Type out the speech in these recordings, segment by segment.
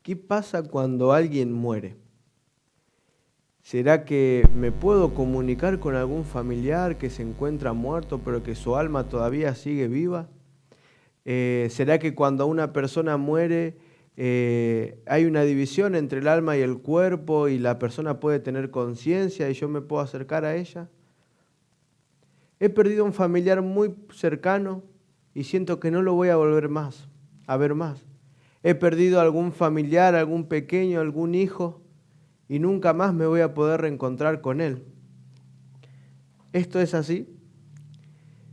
¿Qué pasa cuando alguien muere? ¿Será que me puedo comunicar con algún familiar que se encuentra muerto pero que su alma todavía sigue viva? ¿Será que cuando una persona muere hay una división entre el alma y el cuerpo y la persona puede tener conciencia y yo me puedo acercar a ella? He perdido a un familiar muy cercano y siento que no lo voy a volver a ver más. He perdido a algún familiar, algún pequeño, algún hijo y nunca más me voy a poder reencontrar con él. ¿Esto es así?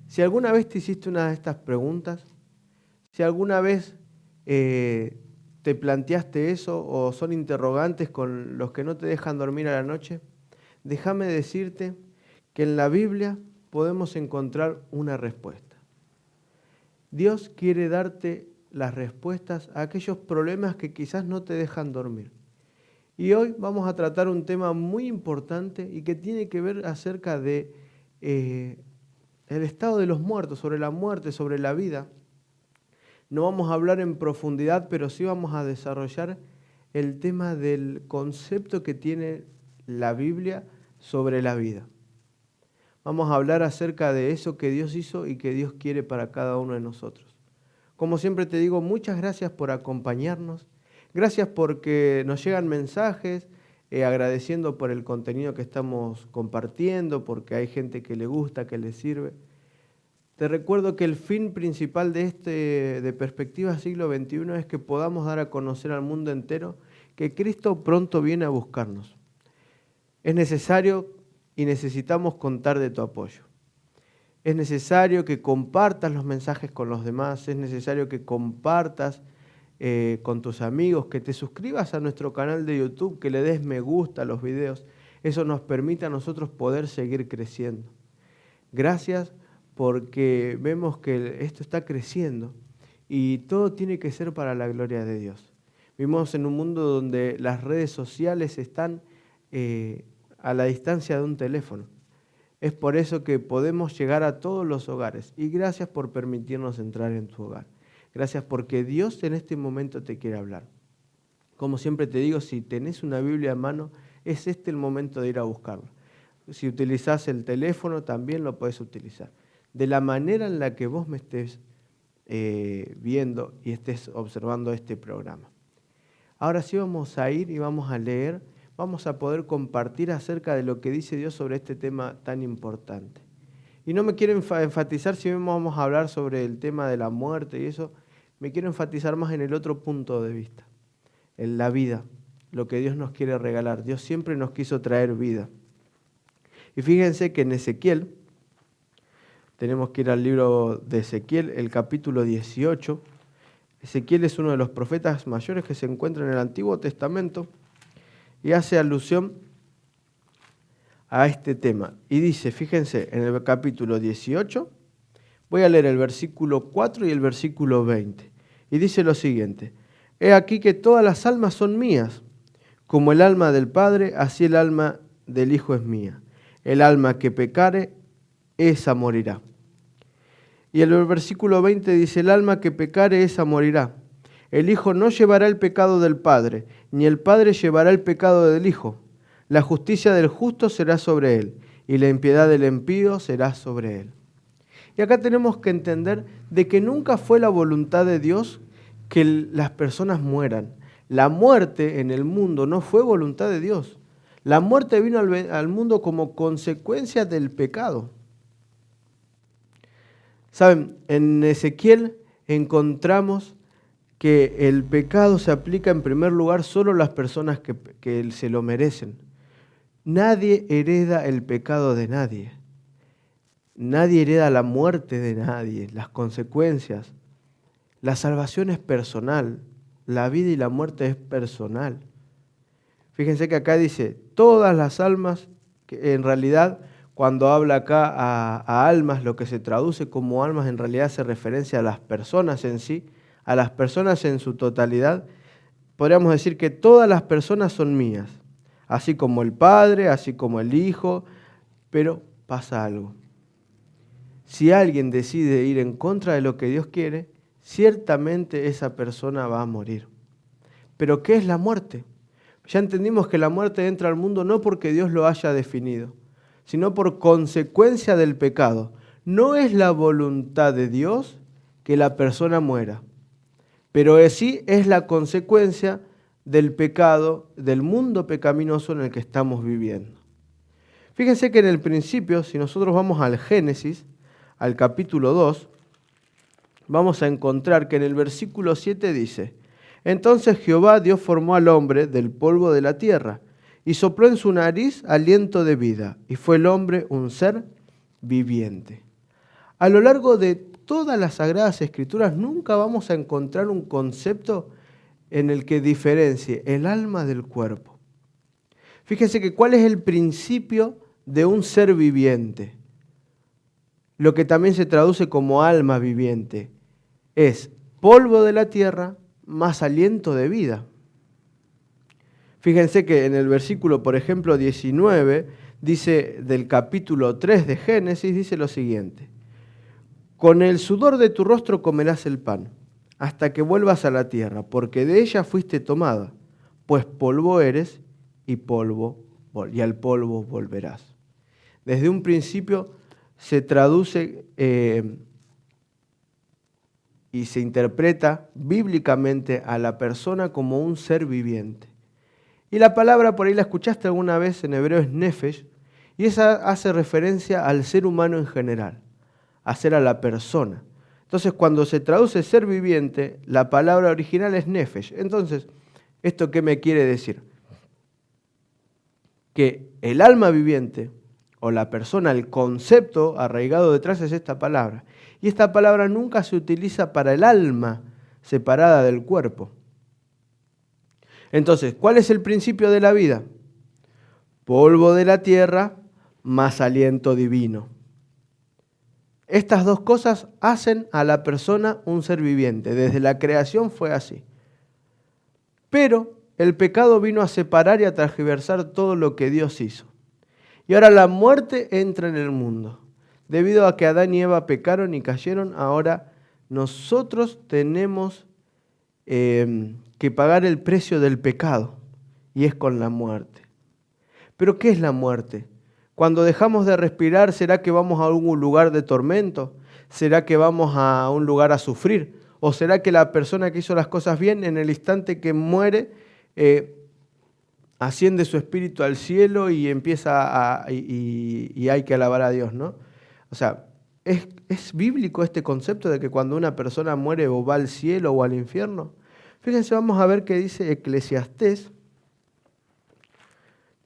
Si alguna vez te hiciste una de estas preguntas, si alguna vez te planteaste eso o son interrogantes con los que no te dejan dormir a la noche, déjame decirte que en la Biblia podemos encontrar una respuesta. Dios quiere darte las respuestas a aquellos problemas que quizás no te dejan dormir. Y hoy vamos a tratar un tema muy importante y que tiene que ver acerca de el estado de los muertos, sobre la muerte, sobre la vida. No vamos a hablar en profundidad, pero sí vamos a desarrollar el tema del concepto que tiene la Biblia sobre la vida. Vamos a hablar acerca de eso que Dios hizo y que Dios quiere para cada uno de nosotros. Como siempre te digo, muchas gracias por acompañarnos. Gracias porque nos llegan mensajes agradeciendo por el contenido que estamos compartiendo, porque hay gente que le gusta, que le sirve. Te recuerdo que el fin principal de Perspectiva Siglo XXI es que podamos dar a conocer al mundo entero que Cristo pronto viene a buscarnos. Es necesario y necesitamos contar de tu apoyo. Es necesario que compartas los mensajes con los demás, es necesario que compartas con tus amigos, que te suscribas a nuestro canal de YouTube, que le des me gusta a los videos. Eso nos permite a nosotros poder seguir creciendo. Gracias porque vemos que esto está creciendo y todo tiene que ser para la gloria de Dios. Vivimos en un mundo donde las redes sociales están a la distancia de un teléfono. Es por eso que podemos llegar a todos los hogares. Y gracias por permitirnos entrar en tu hogar. Gracias porque Dios en este momento te quiere hablar. Como siempre te digo, si tenés una Biblia en mano, es este el momento de ir a buscarla. Si utilizás el teléfono, también lo puedes utilizar. De la manera en la que vos me estés viendo y estés observando este programa. Ahora sí vamos a ir y vamos a leer. Vamos a poder compartir acerca de lo que dice Dios sobre este tema tan importante. Y no me quiero enfatizar si vamos a hablar sobre el tema de la muerte y eso, me quiero enfatizar más en el otro punto de vista, en la vida, lo que Dios nos quiere regalar. Dios siempre nos quiso traer vida. Y fíjense que en Ezequiel, tenemos que ir al libro de Ezequiel, el capítulo 18. Ezequiel es uno de los profetas mayores que se encuentra en el Antiguo Testamento. Y hace alusión a este tema. Y dice, fíjense, en el capítulo 18, voy a leer el versículo 4 y el versículo 20. Y dice lo siguiente, he aquí que todas las almas son mías, como el alma del Padre, así el alma del Hijo es mía. El alma que pecare, esa morirá. Y el versículo 20 dice, el alma que pecare, esa morirá. El Hijo no llevará el pecado del Padre, ni el Padre llevará el pecado del Hijo. La justicia del justo será sobre él, y la impiedad del impío será sobre él. Y acá tenemos que entender de que nunca fue la voluntad de Dios que las personas mueran. La muerte en el mundo no fue voluntad de Dios. La muerte vino al mundo como consecuencia del pecado. Saben, en Ezequiel encontramos que el pecado se aplica en primer lugar solo a las personas que se lo merecen. Nadie hereda el pecado de nadie. Nadie hereda la muerte de nadie, las consecuencias. La salvación es personal. La vida y la muerte es personal. Fíjense que acá dice, todas las almas, que en realidad cuando habla acá a almas, lo que se traduce como almas en realidad hace referencia a las personas en sí, a las personas en su totalidad. Podríamos decir que todas las personas son mías, así como el Padre, así como el Hijo, pero pasa algo. Si alguien decide ir en contra de lo que Dios quiere, ciertamente esa persona va a morir. Pero ¿qué es la muerte? Ya entendimos que la muerte entra al mundo no porque Dios lo haya definido, sino por consecuencia del pecado. No es la voluntad de Dios que la persona muera, pero sí es la consecuencia del pecado, del mundo pecaminoso en el que estamos viviendo. Fíjense que en el principio, si nosotros vamos al Génesis, al capítulo 2, vamos a encontrar que en el versículo 7 dice: entonces Jehová Dios formó al hombre del polvo de la tierra y sopló en su nariz aliento de vida, y fue el hombre un ser viviente. A lo largo de todas las Sagradas Escrituras nunca vamos a encontrar un concepto en el que diferencie el alma del cuerpo. Fíjense que ¿cuál es el principio de un ser viviente? Lo que también se traduce como alma viviente es polvo de la tierra más aliento de vida. Fíjense que en el versículo, por ejemplo, 19, dice del capítulo 3 de Génesis, dice lo siguiente: con el sudor de tu rostro comerás el pan, hasta que vuelvas a la tierra, porque de ella fuiste tomada, pues polvo eres y al polvo volverás. Desde un principio se traduce y se interpreta bíblicamente a la persona como un ser viviente. Y la palabra, por ahí la escuchaste alguna vez en hebreo, es nefesh, y esa hace referencia al ser humano en general, a la persona. Entonces, cuando se traduce ser viviente, la palabra original es nefesh. Entonces, ¿esto qué me quiere decir? Que el alma viviente, o la persona, el concepto arraigado detrás es esta palabra. Y esta palabra nunca se utiliza para el alma separada del cuerpo. Entonces, ¿cuál es el principio de la vida? Polvo de la tierra más aliento divino. Estas dos cosas hacen a la persona un ser viviente. Desde la creación fue así. Pero el pecado vino a separar y a transgiversar todo lo que Dios hizo. Y ahora la muerte entra en el mundo. Debido a que Adán y Eva pecaron y cayeron, ahora nosotros tenemos que pagar el precio del pecado, y es con la muerte. ¿Pero qué es la muerte? Cuando dejamos de respirar, ¿será que vamos a algún lugar de tormento? ¿Será que vamos a un lugar a sufrir? ¿O será que la persona que hizo las cosas bien, en el instante que muere, asciende su espíritu al cielo y empieza y hay que alabar a Dios, ¿no? O sea, ¿es bíblico este concepto de que cuando una persona muere o va al cielo o al infierno? Fíjense, vamos a ver qué dice Eclesiastés.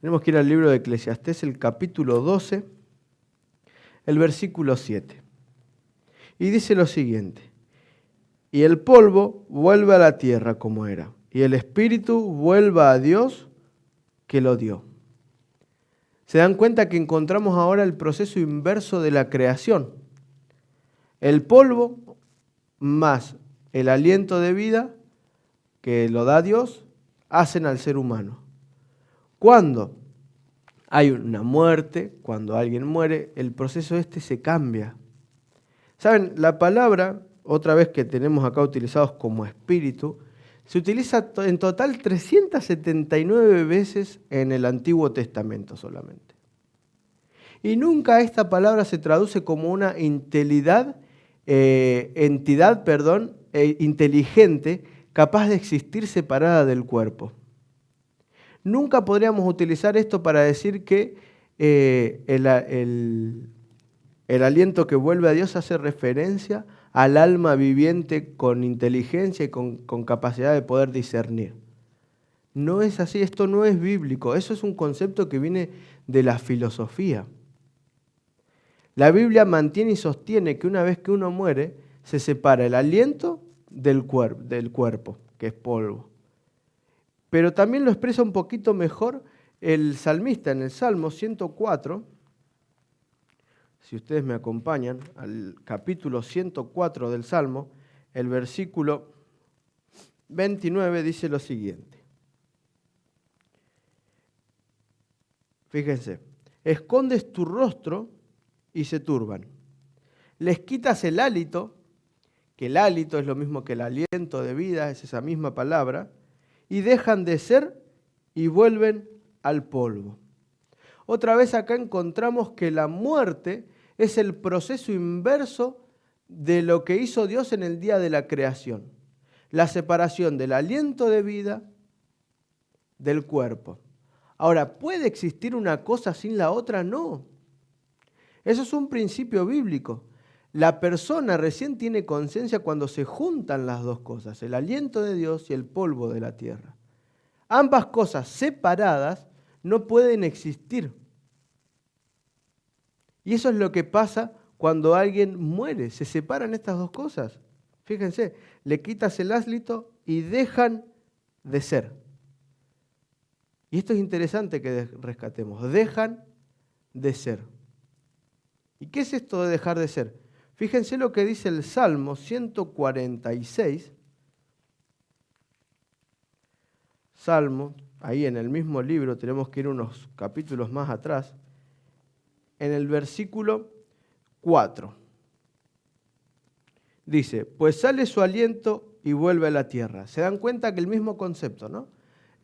Tenemos que ir al libro de Eclesiastés, el capítulo 12, el versículo 7. Y dice lo siguiente: y el polvo vuelve a la tierra como era, y el espíritu vuelva a Dios que lo dio. ¿Se dan cuenta que encontramos ahora el proceso inverso de la creación? El polvo más el aliento de vida que lo da Dios hacen al ser humano. Cuando hay una muerte, cuando alguien muere, el proceso se cambia. ¿Saben? La palabra, otra vez que tenemos acá utilizados como espíritu, se utiliza en total 379 veces en el Antiguo Testamento solamente. Y nunca esta palabra se traduce como una entidad inteligente capaz de existir separada del cuerpo. Nunca podríamos utilizar esto para decir que el aliento que vuelve a Dios hace referencia al alma viviente con inteligencia y con capacidad de poder discernir. No es así, esto no es bíblico, eso es un concepto que viene de la filosofía. La Biblia mantiene y sostiene que una vez que uno muere, se separa el aliento del cuerpo, que es polvo. Pero también lo expresa un poquito mejor el salmista en el Salmo 104. Si ustedes me acompañan al capítulo 104 del Salmo, el versículo 29 dice lo siguiente. Fíjense: escondes tu rostro y se turban. Les quitas el hálito, que el hálito es lo mismo que el aliento de vida, es esa misma palabra, y dejan de ser y vuelven al polvo. Otra vez acá encontramos que la muerte es el proceso inverso de lo que hizo Dios en el día de la creación. La separación del aliento de vida del cuerpo. Ahora, ¿puede existir una cosa sin la otra? No. Eso es un principio bíblico. La persona recién tiene conciencia cuando se juntan las dos cosas, el aliento de Dios y el polvo de la tierra. Ambas cosas separadas no pueden existir. Y eso es lo que pasa cuando alguien muere. Se separan estas dos cosas. Fíjense, le quitas el hálito y dejan de ser. Y esto es interesante que rescatemos. Dejan de ser. ¿Y qué es esto de dejar de ser? Fíjense lo que dice el Salmo 146. Salmo, ahí en el mismo libro, tenemos que ir unos capítulos más atrás, en el versículo 4. Dice, pues sale su aliento y vuelve a la tierra. Se dan cuenta que el mismo concepto, ¿no?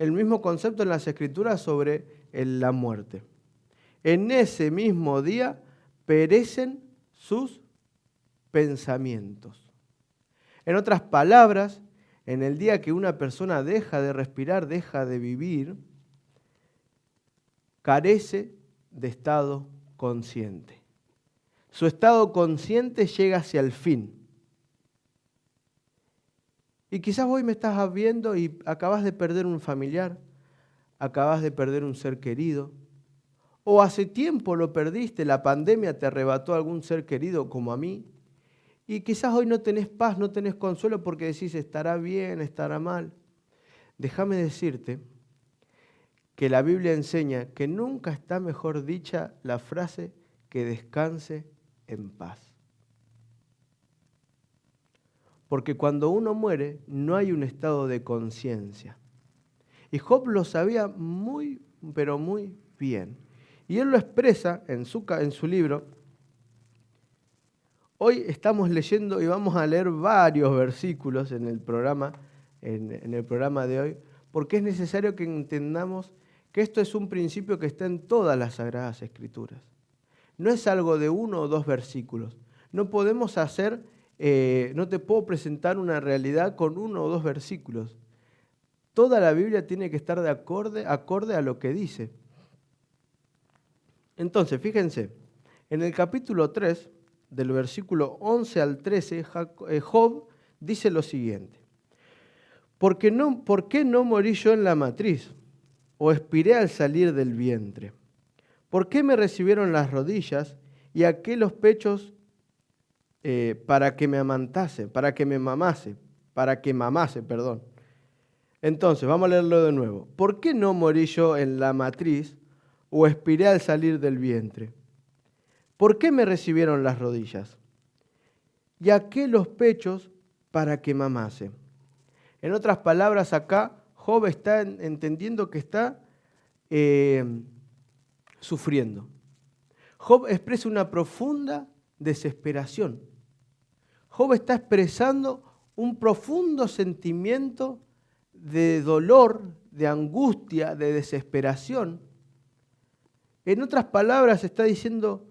El mismo concepto en las Escrituras sobre la muerte. En ese mismo día perecen sus pensamientos. En otras palabras, en el día que una persona deja de respirar, deja de vivir, carece de estado consciente. Su estado consciente llega hacia el fin. Y quizás hoy me estás viendo y acabas de perder un familiar, acabas de perder un ser querido, o hace tiempo lo perdiste, la pandemia te arrebató a algún ser querido como a mí, y quizás hoy no tenés paz, no tenés consuelo porque decís, estará bien, estará mal. Déjame decirte que la Biblia enseña que nunca está mejor dicha la frase que descanse en paz. Porque cuando uno muere no hay un estado de conciencia. Y Job lo sabía muy, pero muy bien. Y él lo expresa en su libro. Hoy estamos leyendo y vamos a leer varios versículos en el programa de hoy, porque es necesario que entendamos que esto es un principio que está en todas las Sagradas Escrituras. No es algo de 1 o 2 versículos. No podemos no te puedo presentar una realidad con 1 o 2 versículos. Toda la Biblia tiene que estar acorde a lo que dice. Entonces, fíjense, en el capítulo 3, del versículo 11 al 13, Job dice lo siguiente. ¿Por qué no morí yo en la matriz o expiré al salir del vientre? ¿Por qué me recibieron las rodillas y a qué los pechos para que me amamase? Entonces, vamos a leerlo de nuevo. ¿Por qué no morí yo en la matriz o expiré al salir del vientre? ¿Por qué me recibieron las rodillas? ¿Y a qué los pechos para que mamase? En otras palabras, acá Job está entendiendo que está sufriendo. Job expresa una profunda desesperación. Job está expresando un profundo sentimiento de dolor, de angustia, de desesperación. En otras palabras, está diciendo,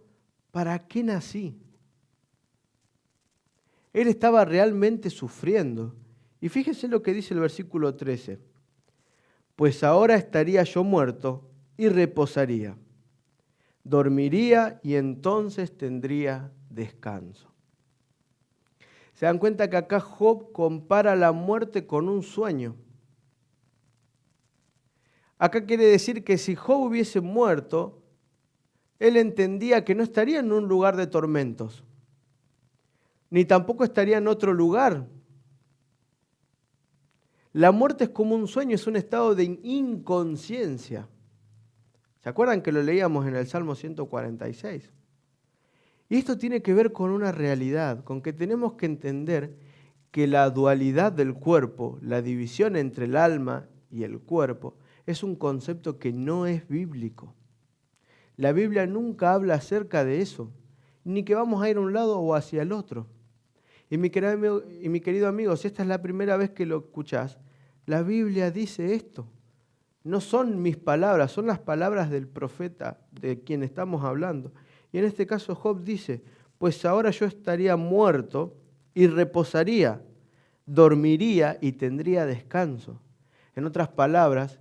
¿para qué nací? Él estaba realmente sufriendo. Y fíjense lo que dice el versículo 13. Pues ahora estaría yo muerto y reposaría. Dormiría y entonces tendría descanso. Se dan cuenta que acá Job compara la muerte con un sueño. Acá quiere decir que si Job hubiese muerto, él entendía que no estaría en un lugar de tormentos, ni tampoco estaría en otro lugar. La muerte es como un sueño, es un estado de inconsciencia. ¿Se acuerdan que lo leíamos en el Salmo 146? Y esto tiene que ver con una realidad, con que tenemos que entender que la dualidad del cuerpo, la división entre el alma y el cuerpo, es un concepto que no es bíblico. La Biblia nunca habla acerca de eso, ni que vamos a ir a un lado o hacia el otro. Y mi querido amigo, si esta es la primera vez que lo escuchás, La Biblia dice esto. No son mis palabras, son las palabras del profeta de quien estamos hablando. Y en este caso Job dice, pues ahora yo estaría muerto y reposaría, dormiría y tendría descanso. En otras palabras,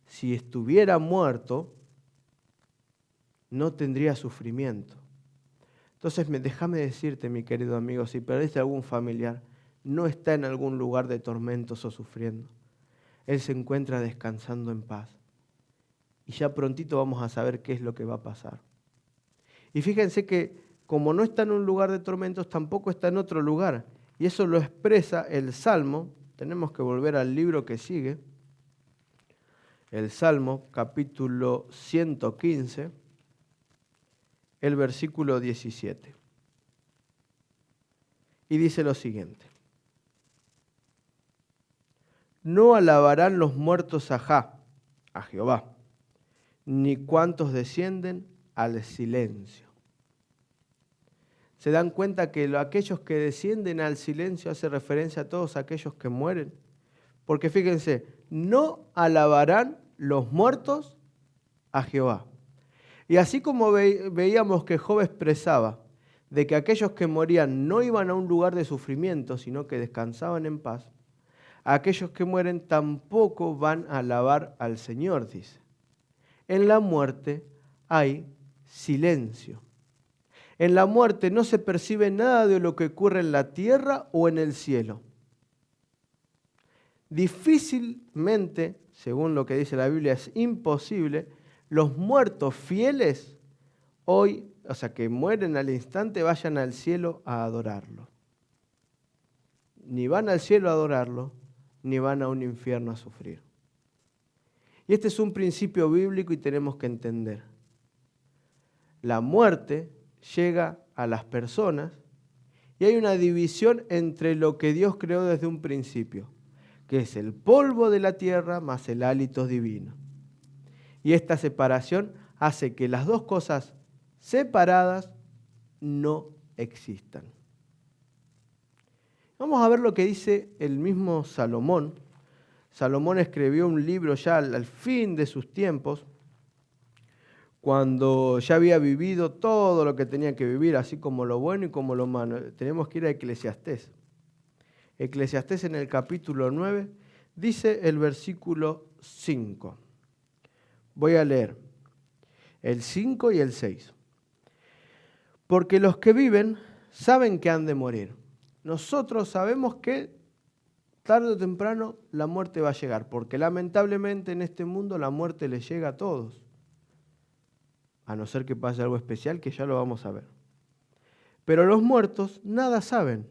si estuviera muerto, no tendría sufrimiento. Entonces, déjame decirte, mi querido amigo, si perdiste algún familiar, no está en algún lugar de tormentos o sufriendo. Él se encuentra descansando en paz. Y ya prontito vamos a saber qué es lo que va a pasar. Y fíjense que como no está en un lugar de tormentos, tampoco está en otro lugar. Y eso lo expresa el Salmo. Tenemos que volver al libro que sigue. El Salmo, capítulo 115, el versículo 17. Y dice lo siguiente. No alabarán los muertos a Jehová, ni cuantos descienden al silencio. ¿Se dan cuenta que aquellos que descienden al silencio hace referencia a todos aquellos que mueren? Porque fíjense, no alabarán los muertos a Jehová. Y así como veíamos que Job expresaba de que aquellos que morían no iban a un lugar de sufrimiento, sino que descansaban en paz, aquellos que mueren tampoco van a alabar al Señor, dice. En la muerte hay silencio. En la muerte no se percibe nada de lo que ocurre en la tierra o en el cielo. Difícilmente, según lo que dice la Biblia, es imposible, los muertos fieles hoy, o sea, que mueren al instante, vayan al cielo a adorarlo. Ni van al cielo a adorarlo, ni van a un infierno a sufrir. Y este es un principio bíblico y tenemos que entender. La muerte llega a las personas y hay una división entre lo que Dios creó desde un principio, que es el polvo de la tierra más el hálito divino. Y esta separación hace que las dos cosas separadas no existan. Vamos a ver lo que dice el mismo Salomón. Salomón escribió un libro ya al fin de sus tiempos, cuando ya había vivido todo lo que tenía que vivir, así como lo bueno y como lo malo. Tenemos que ir a Eclesiastés. Eclesiastés en el capítulo 9 dice el versículo 5. Voy a leer el 5 y el 6. Porque los que viven saben que han de morir. Nosotros sabemos que tarde o temprano la muerte va a llegar, porque lamentablemente en este mundo la muerte le llega a todos. A no ser que pase algo especial, que ya lo vamos a ver. Pero los muertos nada saben,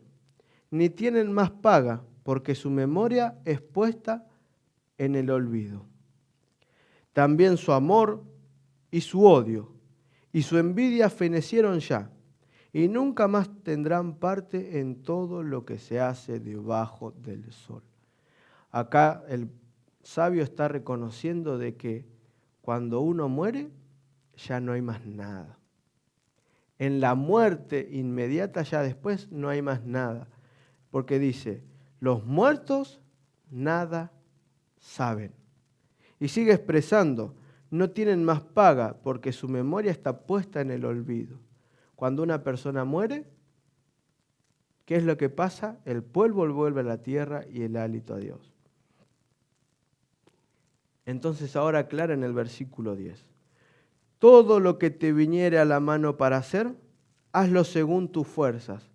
ni tienen más paga, porque su memoria es puesta en el olvido. También su amor y su odio y su envidia fenecieron ya, y nunca más tendrán parte en todo lo que se hace debajo del sol. Acá el sabio está reconociendo de que cuando uno muere, ya no hay más nada. En la muerte inmediata ya después no hay más nada. Porque dice, los muertos nada saben. Y sigue expresando, no tienen más paga porque su memoria está puesta en el olvido. Cuando una persona muere, ¿qué es lo que pasa? El polvo vuelve a la tierra y el hálito a Dios. Entonces ahora aclara en el versículo 10. Todo lo que te viniere a la mano para hacer, hazlo según tus fuerzas,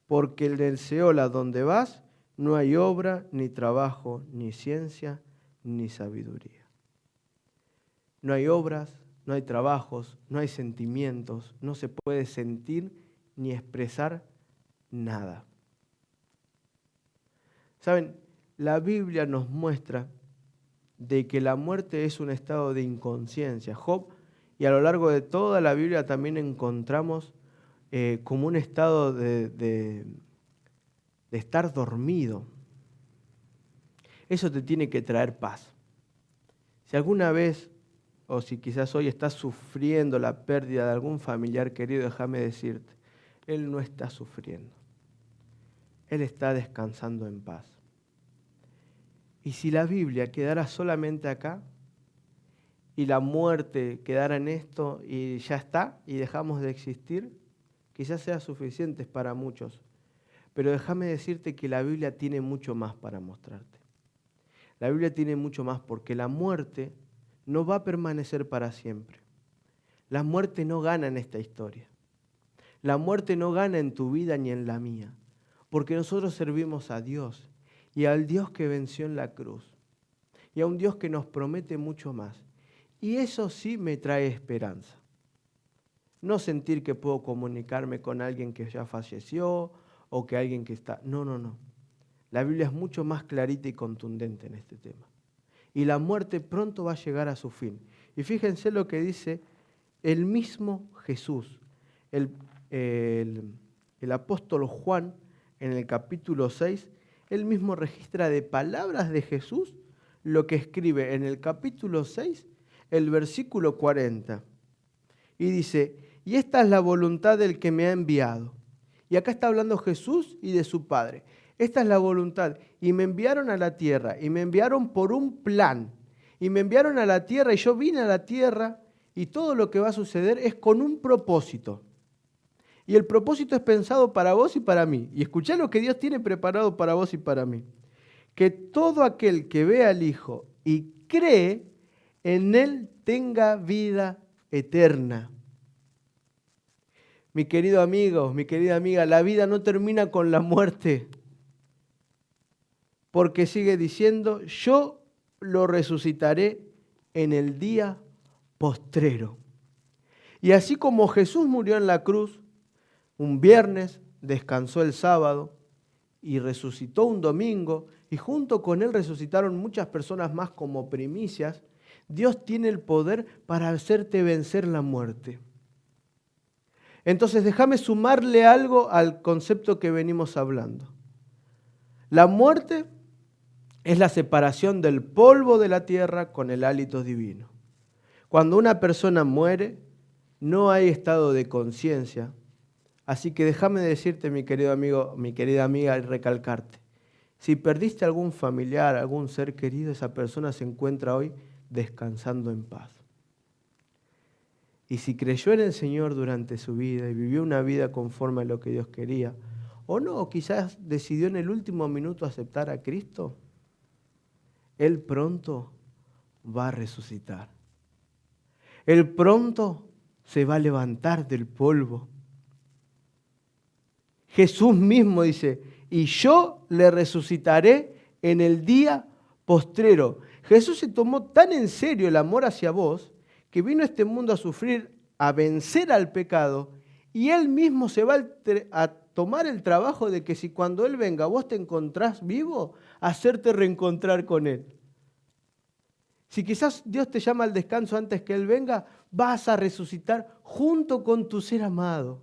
porque en el Seol a donde vas no hay obra, ni trabajo, ni ciencia, ni sabiduría. No hay obras, no hay trabajos, no hay sentimientos, no se puede sentir ni expresar nada. ¿Saben? La Biblia nos muestra de que la muerte es un estado de inconsciencia. Job, y a lo largo de toda la Biblia también encontramos como un estado de estar dormido. Eso te tiene que traer paz. Si alguna vez, o si quizás hoy estás sufriendo la pérdida de algún familiar querido, déjame decirte, él no está sufriendo. Él está descansando en paz. Y si la Biblia quedara solamente acá y la muerte quedara en esto y ya está y dejamos de existir, quizás sea suficiente para muchos. Pero déjame decirte que la Biblia tiene mucho más para mostrarte. La Biblia tiene mucho más porque la muerte no va a permanecer para siempre. La muerte no gana en esta historia. La muerte no gana en tu vida ni en la mía, porque nosotros servimos a Dios y al Dios que venció en la cruz y a un Dios que nos promete mucho más. Y eso sí me trae esperanza. No sentir que puedo comunicarme con alguien que ya falleció o que alguien que está... No. La Biblia es mucho más clarita y contundente en este tema. Y la muerte pronto va a llegar a su fin. Y fíjense lo que dice el mismo Jesús. El apóstol Juan, en el capítulo 6, él mismo registra de palabras de Jesús lo que escribe en el capítulo 6, el versículo 40. Y dice, y esta es la voluntad del que me ha enviado. Y acá está hablando Jesús y de su Padre. Esta es la voluntad. Y me enviaron a la tierra, y me enviaron por un plan. Y me enviaron a la tierra, y yo vine a la tierra, y todo lo que va a suceder es con un propósito. Y el propósito es pensado para vos y para mí. Y escuchá lo que Dios tiene preparado para vos y para mí. Que todo aquel que ve al Hijo y cree en Él tenga vida eterna. Mi querido amigo, mi querida amiga, la vida no termina con la muerte. Porque sigue diciendo, yo lo resucitaré en el día postrero. Y así como Jesús murió en la cruz, un viernes, descansó el sábado y resucitó un domingo, y junto con él resucitaron muchas personas más como primicias, Dios tiene el poder para hacerte vencer la muerte. Entonces déjame sumarle algo al concepto que venimos hablando. La muerte es la separación del polvo de la tierra con el hálito divino. Cuando una persona muere, no hay estado de conciencia. Así que déjame decirte, mi querido amigo, mi querida amiga, y recalcarte. Si perdiste algún familiar, algún ser querido, esa persona se encuentra hoy descansando en paz. Y si creyó en el Señor durante su vida y vivió una vida conforme a lo que Dios quería, o no, o quizás decidió en el último minuto aceptar a Cristo, Él pronto va a resucitar. Él pronto se va a levantar del polvo. Jesús mismo dice, y yo le resucitaré en el día postrero. Jesús se tomó tan en serio el amor hacia vos, que vino a este mundo a sufrir, a vencer al pecado, y Él mismo se va a tomar el trabajo de que si cuando Él venga vos te encontrás vivo, hacerte reencontrar con Él. Si quizás Dios te llama al descanso antes que Él venga, vas a resucitar junto con tu ser amado.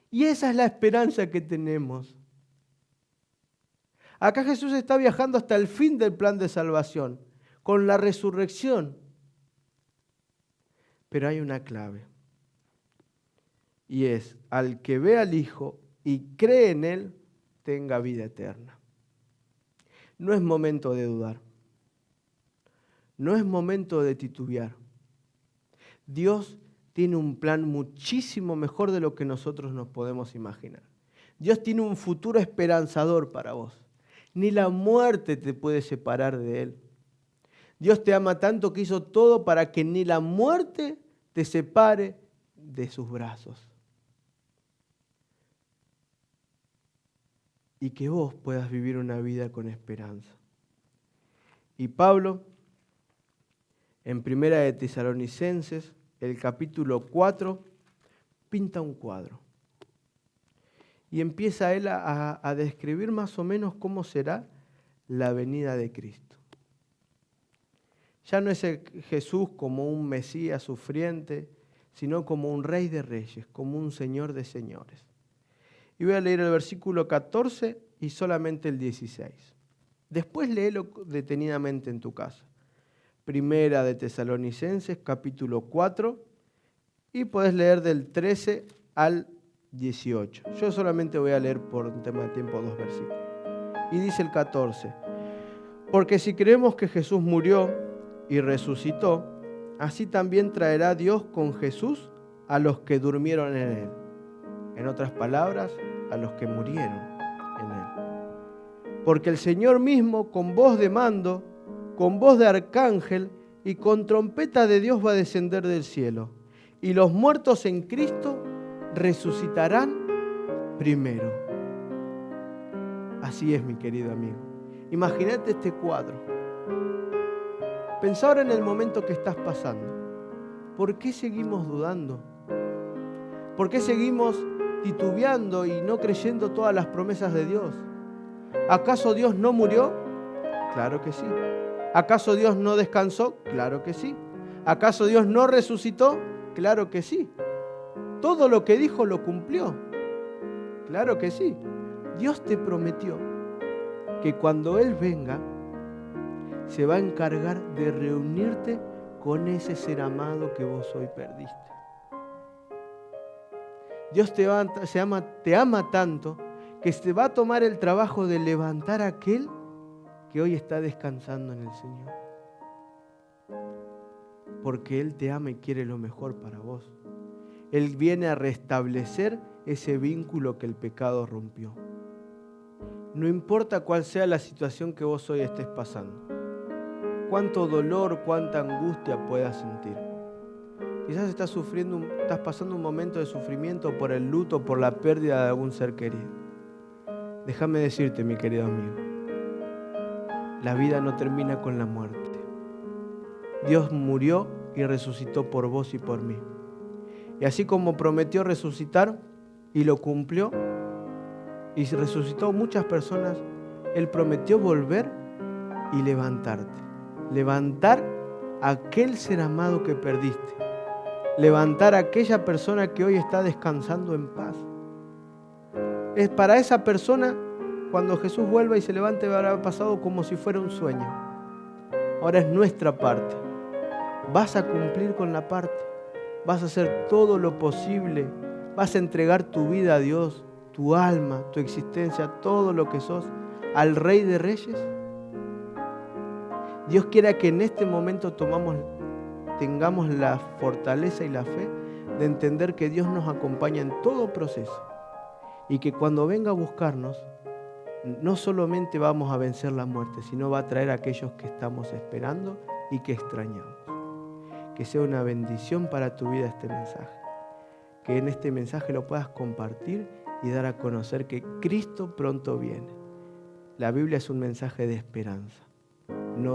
Y esa es la esperanza que tenemos. Acá Jesús está viajando hasta el fin del plan de salvación, con la resurrección. Pero hay una clave. Y es, al que ve al Hijo y cree en Él, tenga vida eterna. No es momento de dudar. No es momento de titubear. Dios tiene un plan muchísimo mejor de lo que nosotros nos podemos imaginar. Dios tiene un futuro esperanzador para vos. Ni la muerte te puede separar de Él. Dios te ama tanto que hizo todo para que ni la muerte te separe de sus brazos. Y que vos puedas vivir una vida con esperanza. Y Pablo, en Primera de Tesalonicenses, el capítulo 4, pinta un cuadro. Y empieza él a describir más o menos cómo será la venida de Cristo. Ya no es Jesús como un Mesías sufriente, sino como un Rey de Reyes, como un Señor de Señores. Y voy a leer el versículo 14 y solamente el 16. Después léelo detenidamente en tu casa. Primera de Tesalonicenses, capítulo 4, y podés leer del 13 al 18. Yo solamente voy a leer por un tema de tiempo 2 versículos. Y dice el 14, Porque si creemos que Jesús murió y resucitó, así también traerá Dios con Jesús a los que durmieron en Él. En otras palabras, a los que murieron en Él. Porque el Señor mismo, con voz de mando, con voz de arcángel y con trompeta de Dios va a descender del cielo. Y los muertos en Cristo resucitarán primero. Así es, mi querido amigo. Imagínate este cuadro. Pensá ahora en el momento que estás pasando. ¿Por qué seguimos dudando? ¿Por qué seguimos titubeando y no creyendo todas las promesas de Dios? ¿Acaso Dios no murió? Claro que sí. ¿Acaso Dios no descansó? Claro que sí. ¿Acaso Dios no resucitó? Claro que sí. Todo lo que dijo lo cumplió. Claro que sí. Dios te prometió que cuando Él venga, se va a encargar de reunirte con ese ser amado que vos hoy perdiste. Dios te ama tanto que se va a tomar el trabajo de levantar a aquel que hoy está descansando en el Señor. Porque Él te ama y quiere lo mejor para vos. Él viene a restablecer ese vínculo que el pecado rompió. No importa cuál sea la situación que vos hoy estés pasando, cuánto dolor, cuánta angustia puedas sentir. Quizás estás pasando un momento de sufrimiento por el luto, por la pérdida de algún ser querido. Déjame decirte, mi querido amigo, la vida no termina con la muerte. Dios murió y resucitó por vos y por mí. Y así como prometió resucitar y lo cumplió, y resucitó muchas personas, Él prometió volver y levantarte. Levantar a aquel ser amado que perdiste. Levantar a aquella persona que hoy está descansando en paz. Es para esa persona, cuando Jesús vuelva y se levante, habrá pasado como si fuera un sueño. Ahora es nuestra parte. Vas a cumplir con la parte. Vas a hacer todo lo posible. Vas a entregar tu vida a Dios, tu alma, tu existencia, todo lo que sos, al Rey de Reyes. Dios quiera que en este momento tengamos la fortaleza y la fe de entender que Dios nos acompaña en todo proceso y que cuando venga a buscarnos, no solamente vamos a vencer la muerte, sino va a traer a aquellos que estamos esperando y que extrañamos. Que sea una bendición para tu vida este mensaje. Que en este mensaje lo puedas compartir y dar a conocer que Cristo pronto viene. La Biblia es un mensaje de esperanza.